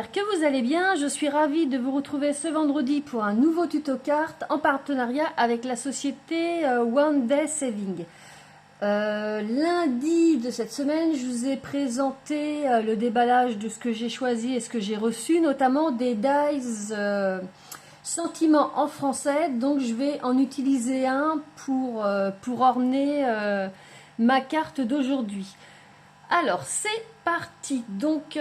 j'espère que vous allez bien. Je suis ravie de vous retrouver ce vendredi pour un nouveau tuto cartes en partenariat avec la société One Day Saving. Lundi de cette semaine, je vous ai présenté le déballage de ce que j'ai choisi et ce que j'ai reçu, notamment des dies sentiments en français. Donc je vais en utiliser un pour orner ma carte d'aujourd'hui. Alors c'est parti. Donc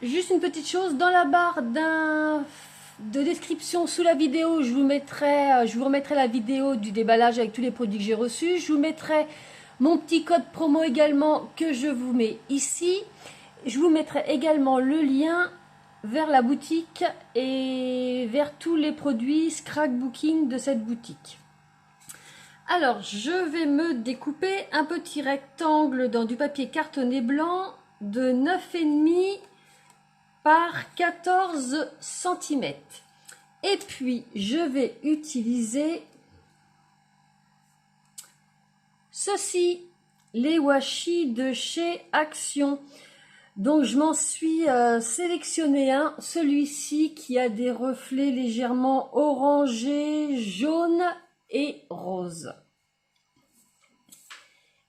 juste une petite chose, dans la barre de description sous la vidéo, je vous remettrai la vidéo du déballage avec tous les produits que j'ai reçus. Je vous mettrai mon petit code promo également que je vous mets ici. Je vous mettrai également le lien vers la boutique et vers tous les produits scrapbooking de cette boutique. Alors, je vais me découper un petit rectangle dans du papier cartonné blanc de 9,5 par 14 cm. Et puis, je vais utiliser ceci, les washi de chez Action. Donc, je m'en suis sélectionné un, celui-ci qui a des reflets légèrement orangés, jaunes et rose.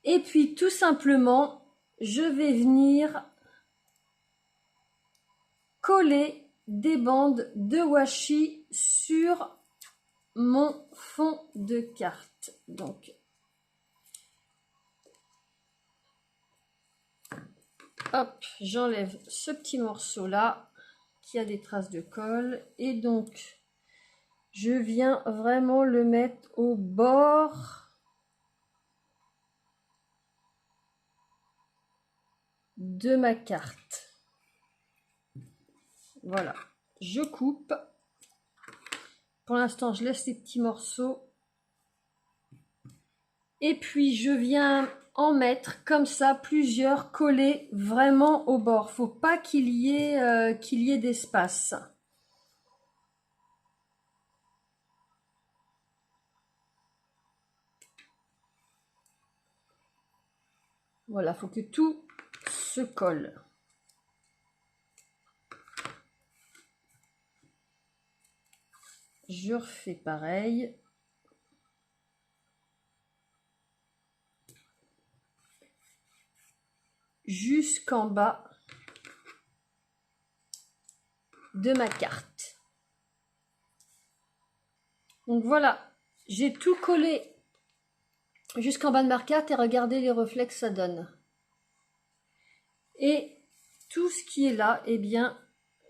Et puis tout simplement, je vais venir coller des bandes de washi sur mon fond de carte. Donc, hop, j'enlève ce petit morceau là qui a des traces de colle et donc je viens vraiment le mettre au bord de ma carte. Voilà, je coupe. Pour l'instant, je laisse les petits morceaux. Et puis, je viens en mettre comme ça plusieurs collés vraiment au bord. Faut pas qu'il y ait d'espace. Voilà, faut que tout se colle. Je refais pareil. Jusqu'en bas de ma carte. Donc voilà, j'ai tout collé jusqu'en bas de ma carte et regardez les reflets que ça donne. Et tout ce qui est là, eh bien,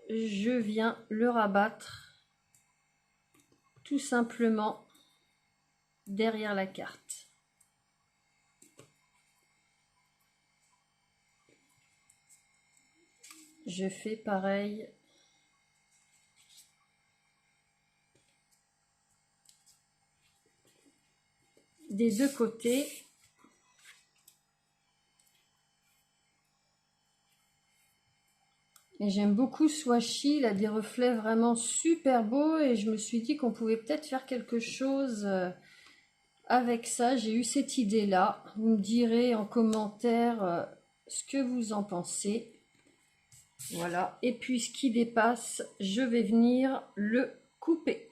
je viens le rabattre tout simplement derrière la carte. Je fais pareil. Des deux côtés. Et j'aime beaucoup ce washi, il a des reflets vraiment super beaux et je me suis dit qu'on pouvait peut-être faire quelque chose avec ça. J'ai eu cette idée-là. Vous me direz en commentaire ce que vous en pensez. Voilà. Et puis ce qui dépasse, je vais venir le couper.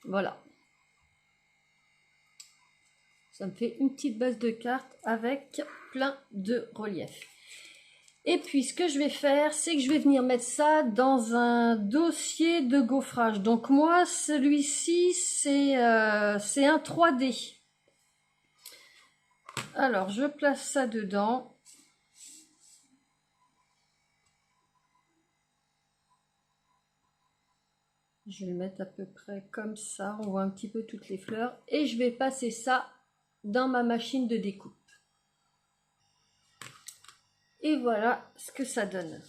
Voilà. Ça me fait une petite base de carte avec plein de relief. Et puis ce que je vais faire, c'est que je vais venir mettre ça dans un dossier de gaufrage. Donc moi, celui-ci, c'est un 3D. Alors, je place ça dedans. Je vais le mettre à peu près comme ça. On voit un petit peu toutes les fleurs. Et je vais passer ça dans ma machine de découpe. Et voilà ce que ça donne.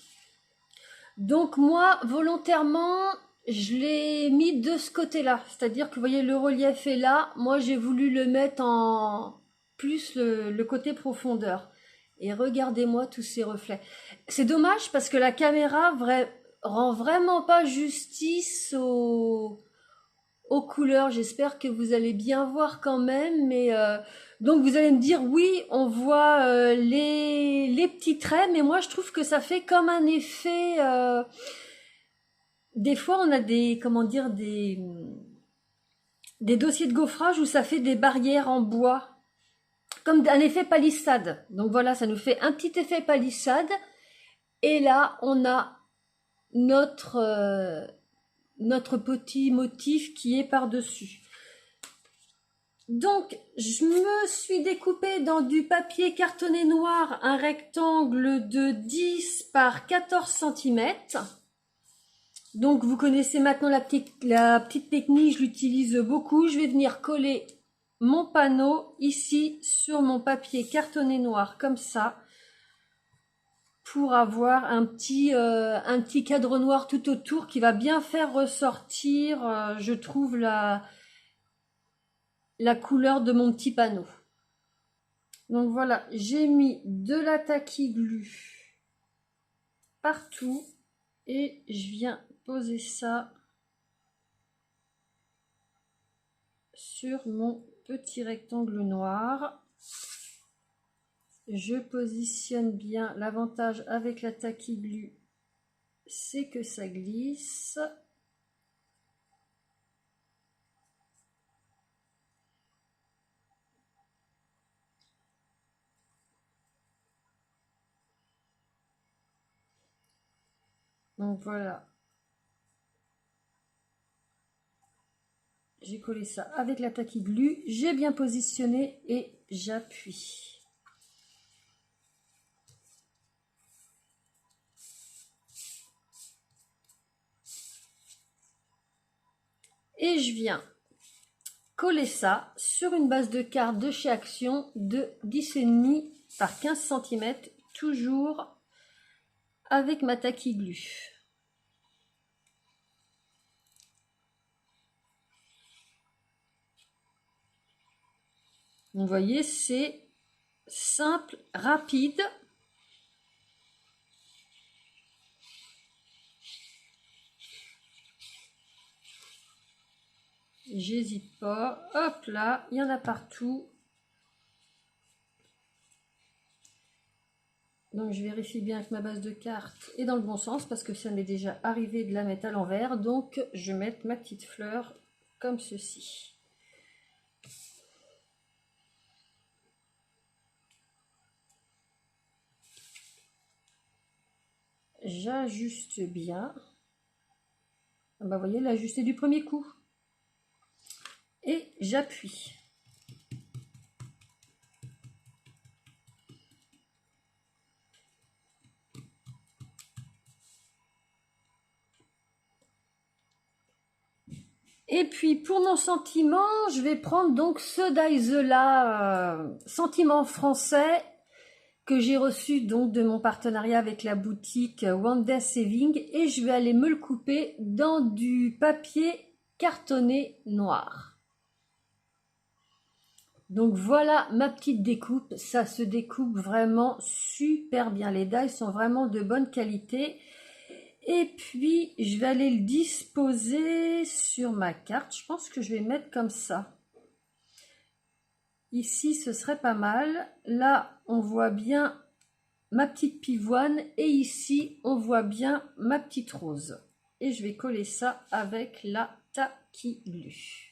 Donc moi, volontairement, Je l'ai mis de ce côté-là, c'est-à-dire que vous voyez le relief est là, moi j'ai voulu le mettre en plus le côté profondeur. Et regardez-moi tous ces reflets. C'est dommage parce que la caméra rend vraiment pas justice aux couleurs. J'espère que vous allez bien voir quand même, mais donc vous allez me dire oui, on voit les petits traits, mais moi je trouve que ça fait comme un effet. Des fois, on a des, comment dire, des dossiers de gaufrage où ça fait des barrières en bois, comme un effet palissade. Donc voilà, ça nous fait un petit effet palissade. Et là, on a notre petit motif qui est par-dessus. Donc, je me suis découpé dans du papier cartonné noir un rectangle de 10 par 14 cm. Donc vous connaissez maintenant la petite technique, je l'utilise beaucoup. Je vais venir coller mon panneau ici sur mon papier cartonné noir comme ça pour avoir un petit cadre noir tout autour qui va bien faire ressortir, je trouve, la couleur de mon petit panneau. Donc voilà, j'ai mis de la tacky glue partout et je viens poser ça sur mon petit rectangle noir. Je positionne bien. L'avantage avec la tacky glue, c'est que ça glisse. Donc voilà. J'ai collé ça avec la tacky glue. J'ai bien positionné et j'appuie. Et je viens coller ça sur une base de carte de chez Action de 10,5 par 15 cm, toujours avec ma tacky glue. Vous voyez, c'est simple, rapide. J'hésite pas. Hop là, il y en a partout. Donc je vérifie bien que ma base de carte est dans le bon sens parce que ça m'est déjà arrivé de la mettre à l'envers. Donc je vais mettre ma petite fleur comme ceci. J'ajuste bien. Bah, vous voyez, l'ajuster du premier coup. Et j'appuie. Et puis pour mon sentiment, je vais prendre donc ce dies là, sentiment français, que j'ai reçu donc de mon partenariat avec la boutique Wonder Saving, et je vais aller me le couper dans du papier cartonné noir. Donc voilà ma petite découpe, ça se découpe vraiment super bien, les dies sont vraiment de bonne qualité. Et puis je vais aller le disposer sur ma carte, je pense que je vais mettre comme ça. Ici ce serait pas mal, là on voit bien ma petite pivoine et ici on voit bien ma petite rose. Et je vais coller ça avec la tacky glue.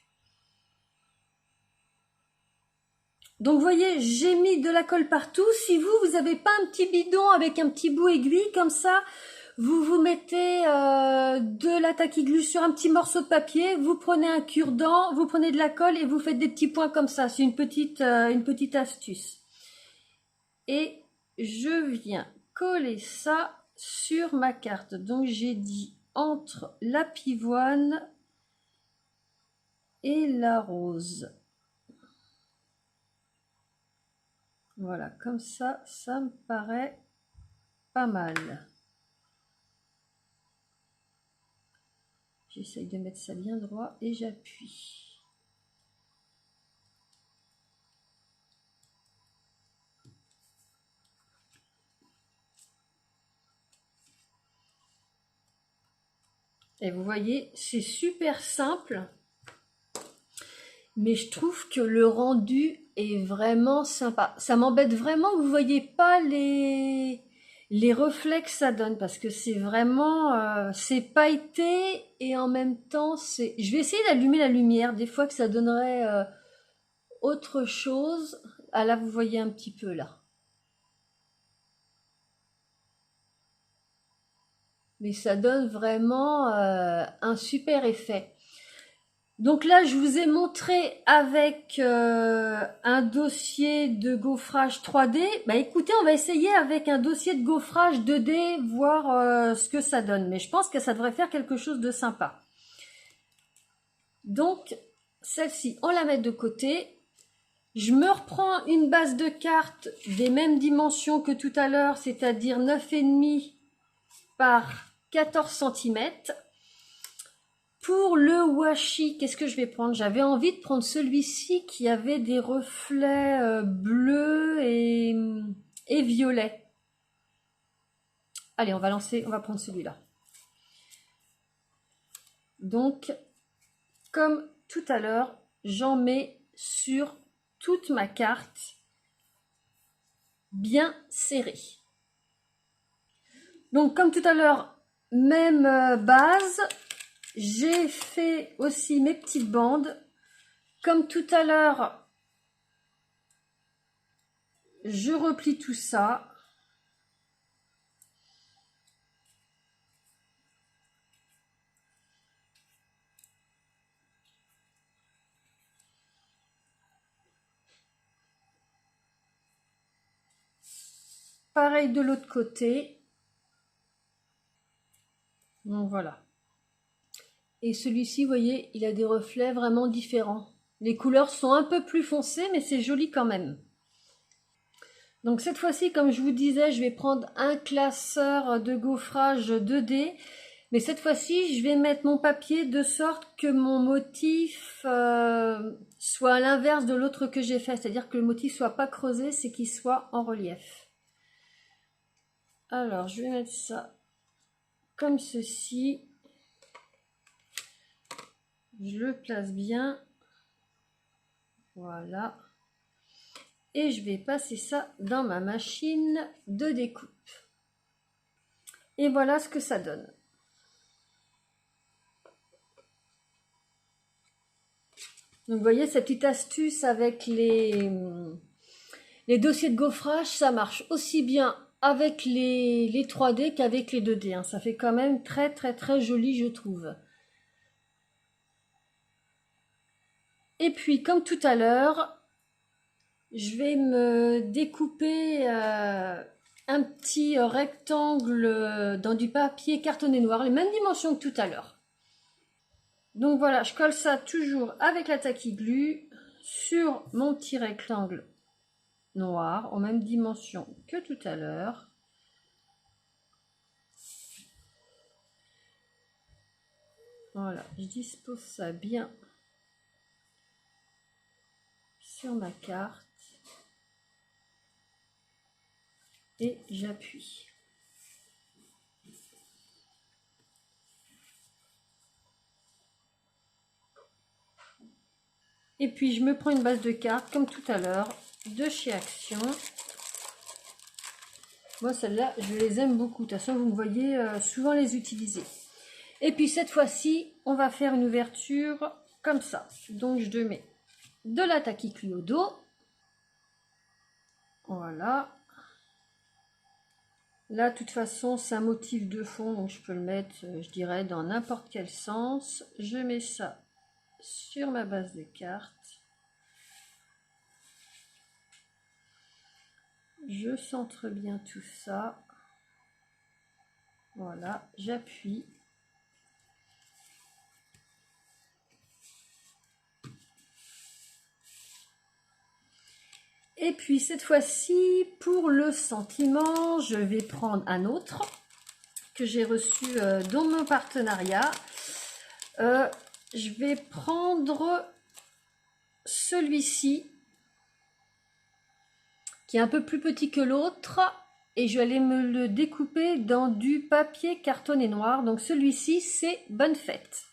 Donc vous voyez, j'ai mis de la colle partout. Si vous n'avez pas un petit bidon avec un petit bout aiguille comme ça, vous mettez de la tacky glue sur un petit morceau de papier, vous prenez un cure-dent, vous prenez de la colle et vous faites des petits points comme ça. C'est une petite astuce. Et je viens coller ça sur ma carte. Donc j'ai dit entre la pivoine et la rose. Voilà, comme ça, ça me paraît pas mal. J'essaye de mettre ça bien droit et j'appuie. Et vous voyez, c'est super simple. Mais je trouve que le rendu est vraiment sympa. Ça m'embête vraiment que vous voyez pas les reflets que ça donne parce que c'est vraiment c'est pailleté et en même temps c'est. Je vais essayer d'allumer la lumière des fois que ça donnerait autre chose. Ah là vous voyez un petit peu là. Mais ça donne vraiment un super effet. Donc là, je vous ai montré avec un dossier de gaufrage 3D. Bah écoutez, on va essayer avec un dossier de gaufrage 2D, voir ce que ça donne. Mais je pense que ça devrait faire quelque chose de sympa. Donc, celle-ci, on la met de côté. Je me reprends une base de cartes des mêmes dimensions que tout à l'heure, c'est-à-dire 9,5 par 14 cm. Pour le washi, qu'est-ce que je vais prendre? J'avais envie de prendre celui-ci qui avait des reflets bleus et violets. Allez, on va prendre celui-là. Donc, comme tout à l'heure, j'en mets sur toute ma carte bien serrée. Donc, comme tout à l'heure, même base. J'ai fait aussi mes petites bandes. Comme tout à l'heure, je replie tout ça. Pareil de l'autre côté. Donc voilà. Et celui-ci, vous voyez, il a des reflets vraiment différents. Les couleurs sont un peu plus foncées, mais c'est joli quand même. Donc cette fois-ci, comme je vous disais, je vais prendre un classeur de gaufrage 2D. Mais cette fois-ci, je vais mettre mon papier de sorte que mon motif soit à l'inverse de l'autre que j'ai fait. C'est-à-dire que le motif soit pas creusé, c'est qu'il soit en relief. Alors, je vais mettre ça comme ceci. Je le place bien. Voilà. Et je vais passer ça dans ma machine de découpe. Et voilà ce que ça donne. Donc vous voyez cette petite astuce avec les dossiers de gaufrage, ça marche aussi bien avec les 3D qu'avec les 2D. Hein. Ça fait quand même très très très joli, je trouve. Et puis comme tout à l'heure, je vais me découper un petit rectangle dans du papier cartonné noir, les mêmes dimensions que tout à l'heure. Donc voilà, je colle ça toujours avec la tacky glue sur mon petit rectangle noir, aux mêmes dimensions que tout à l'heure. Voilà, je dispose ça bien sur ma carte et j'appuie. Et puis je me prends une base de cartes comme tout à l'heure de chez Action. Moi celles-là je les aime beaucoup, de toute façon vous me voyez souvent les utiliser. Et puis cette fois-ci on va faire une ouverture comme ça. Donc je mets de la tacky glue au dos. Voilà. Là de toute façon c'est un motif de fond donc je peux le mettre je dirais dans n'importe quel sens. Je mets ça sur ma base de cartes. Je centre bien tout ça. Voilà, j'appuie. Et puis cette fois-ci, pour le sentiment, je vais prendre un autre que j'ai reçu dans mon partenariat. Je vais prendre celui-ci, qui est un peu plus petit que l'autre, et je vais aller me le découper dans du papier cartonné noir. Donc celui-ci, c'est Bonne Fête.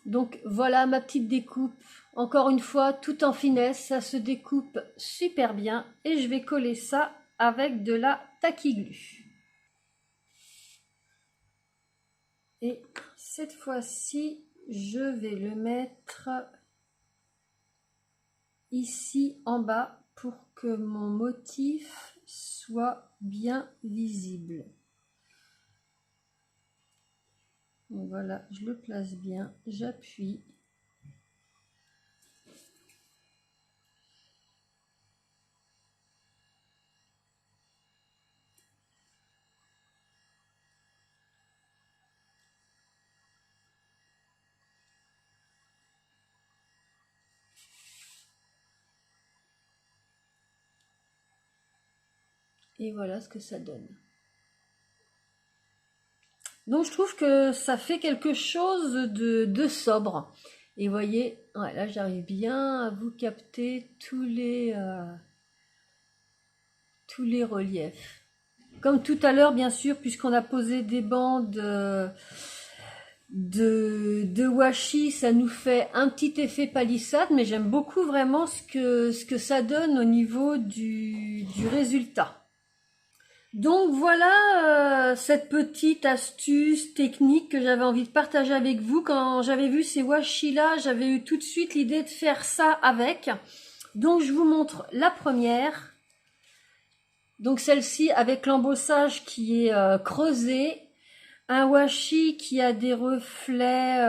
Donc voilà ma petite découpe. Encore une fois, tout en finesse, ça se découpe super bien. Et je vais coller ça avec de la taquiglu. Et cette fois-ci, je vais le mettre ici en bas pour que mon motif soit bien visible. Donc voilà, je le place bien, j'appuie. Et voilà ce que ça donne. Donc je trouve que ça fait quelque chose de sobre. Et vous voyez, ouais, là j'arrive bien à vous capter tous les reliefs. Comme tout à l'heure, bien sûr, puisqu'on a posé des bandes de washi, ça nous fait un petit effet palissade, mais j'aime beaucoup vraiment ce que ça donne au niveau du résultat. Donc voilà cette petite astuce technique que j'avais envie de partager avec vous. Quand j'avais vu ces washi là, j'avais eu tout de suite l'idée de faire ça avec. Donc je vous montre la première. Donc celle-ci avec l'embossage qui est creusé. Un washi qui a des reflets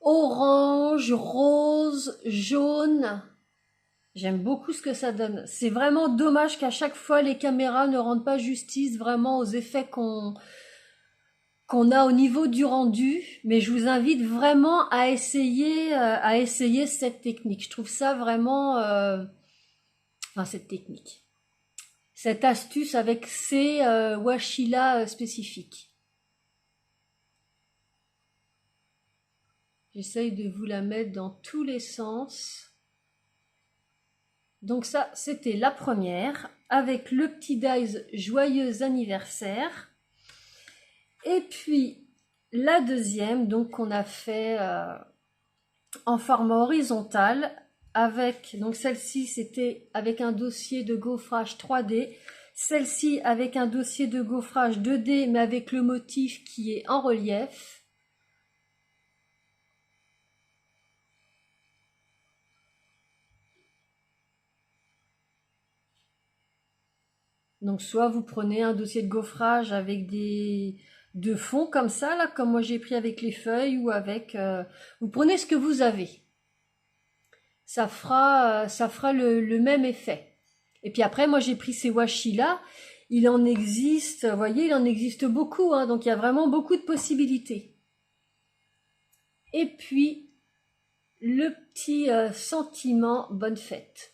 orange, rose, jaune. J'aime beaucoup ce que ça donne. C'est vraiment dommage qu'à chaque fois les caméras ne rendent pas justice vraiment aux effets qu'on a au niveau du rendu. Mais je vous invite vraiment à essayer cette technique. Je trouve ça vraiment... enfin, cette technique. Cette astuce avec ces washi-là spécifiques. J'essaye de vous la mettre dans tous les sens. Donc ça, c'était la première, avec le petit dies joyeux anniversaire. Et puis, la deuxième, donc qu'on a fait en format horizontal, avec, donc celle-ci, c'était avec un dossier de gaufrage 3D. Celle-ci, avec un dossier de gaufrage 2D, mais avec le motif qui est en relief. Donc soit vous prenez un dossier de gaufrage avec de fond comme ça, là, comme moi j'ai pris avec les feuilles, ou avec... vous prenez ce que vous avez. Ça fera le même effet. Et puis après, moi j'ai pris ces washi là. Il en existe, vous voyez, il en existe beaucoup, hein, donc il y a vraiment beaucoup de possibilités. Et puis, le petit sentiment bonne fête.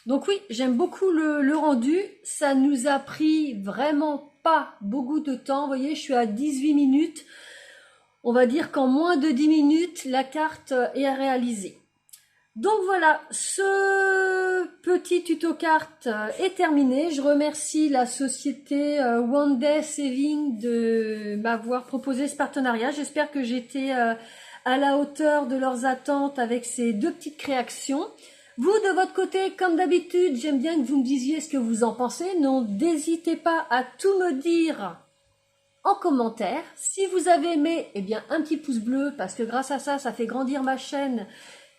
Donc oui, j'aime beaucoup le rendu. Ça nous a pris vraiment pas beaucoup de temps. Vous voyez, je suis à 18 minutes. On va dire qu'en moins de 10 minutes, la carte est réalisée. Donc voilà, ce petit tuto carte est terminé. Je remercie la société One Day Saving de m'avoir proposé ce partenariat. J'espère que j'étais à la hauteur de leurs attentes avec ces deux petites créations. Vous, de votre côté, comme d'habitude, j'aime bien que vous me disiez ce que vous en pensez. N'hésitez pas à tout me dire en commentaire. Si vous avez aimé, eh bien, un petit pouce bleu, parce que grâce à ça, ça fait grandir ma chaîne.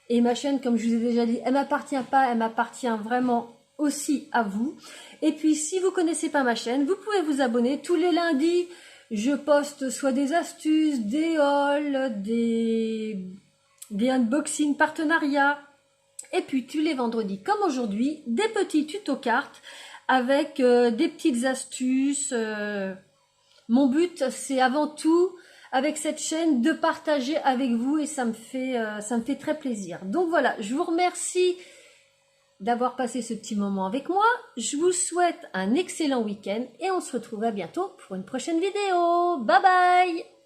Et ma chaîne, comme je vous ai déjà dit, elle m'appartient pas, elle m'appartient vraiment aussi à vous. Et puis, si vous connaissez pas ma chaîne, vous pouvez vous abonner. Tous les lundis, je poste soit des astuces, des hauls, des unboxings partenariats. Et puis tous les vendredis, comme aujourd'hui, des petits tutos cartes avec des petites astuces. Mon but, c'est avant tout, avec cette chaîne, de partager avec vous et ça me fait très plaisir. Donc voilà, je vous remercie d'avoir passé ce petit moment avec moi. Je vous souhaite un excellent week-end et on se retrouvera bientôt pour une prochaine vidéo. Bye bye!